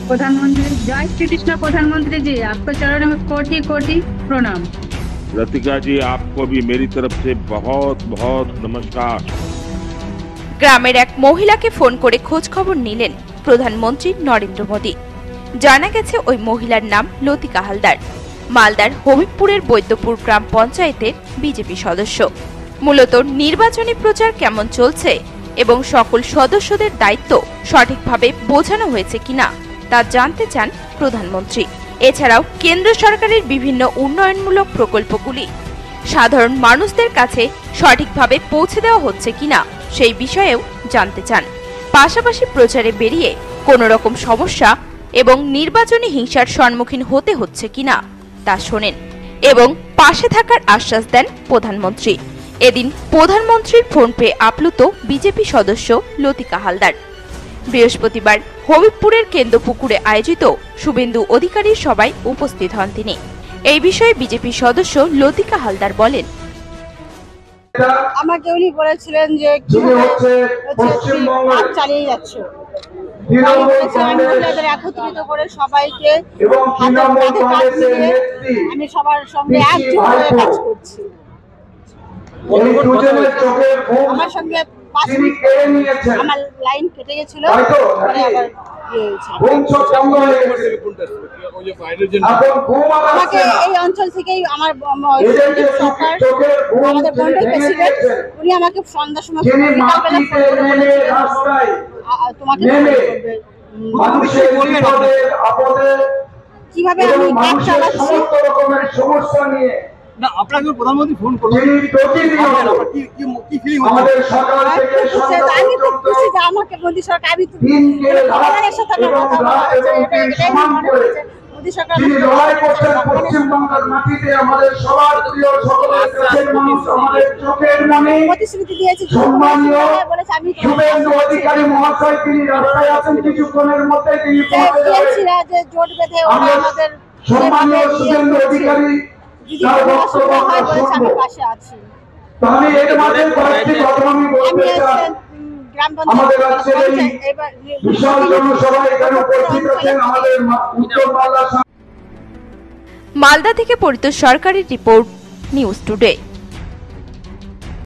प्रधानमंत्री जय श्री कृष्ण। प्रधानमंत्री जी आपके चरणों में कोटि कोटि प्रणाम। लतिका जी आपको भी मेरी तरफ से बहुत बहुत नमस्कार। গ্রামের এক মহিলাকে ফোন করে খোঁজ খবর নিলেন প্রধানমন্ত্রী নরেন্দ্র মোদী। জানা গেছে ওই মহিলার নাম লতিকা হালদার, মালদার হবিবপুরের বৈদ্যপুর গ্রাম পঞ্চায়েতের বিজেপি সদস্য। মূলত নির্বাচনী প্রচার কেমন চলছে এবং সকল সদস্যদের দায়িত্ব সঠিকভাবে বোঝানো হয়েছে কিনা তা জানতে চান প্রধানমন্ত্রী। এছাড়াও কেন্দ্র সরকারের বিভিন্ন উন্নয়নমূলক প্রকল্পগুলি সাধারণ মানুষদের কাছে সঠিকভাবে পৌঁছে দেওয়া হচ্ছে কিনা সেই বিষয়েও জানতে চান। পাশাপাশি প্রচারে বেরিয়ে কোনো রকম সমস্যা এবং নির্বাচনী হিংসার সম্মুখীন হতে হচ্ছে কিনা তা শোনেন এবং পাশে থাকার আশ্বাস দেন প্রধানমন্ত্রী। এদিন প্রধানমন্ত্রীর ফোন পেয়ে আপ্লুত বিজেপি সদস্য লতিকা হালদার। বৃহস্পতিবার হবিবপুরের কেন্দ্রপুকুরে আয়োজিত শুভেন্দু অধিকারীর সভায় উপস্থিত হন তিনি। এই বিষয়ে বিজেপি সদস্য লতিকা হালদার বলেন, আমাকে উনি বলেছিলেন যে চালিয়ে যাচ্ছে, মহিলাদের একত্রিত করে সবাইকে আমি সবার সঙ্গে একজোট হয়ে কাজ করছি। আমার সঙ্গে আমার লাইন কেটে গেছিল, আমাকে এই অঞ্চল থেকেই আমার সরকার আমাদের মন্ডল প্রেসিডেন্ট উনি আমাকে সন্ধ্যার সময় তোমাকে কিভাবে আমি কাজ চালাচ্ছি না আপনাকে প্রধানমন্ত্রী ফোন করলেন, আমি তো খুশি যে আমাকে মোদী সরকার আমি ভগবানের সাথে কথা বলা হয়েছে, মোদী সরকার প্রতিশ্রুতি দিয়েছে বলেছে আমি যে জোট বেঁধে ওরা আমাদের আমি পাশে আছি। মালদা থেকে পরিতোষ সরকারের রিপোর্ট, নিউজ টুডে।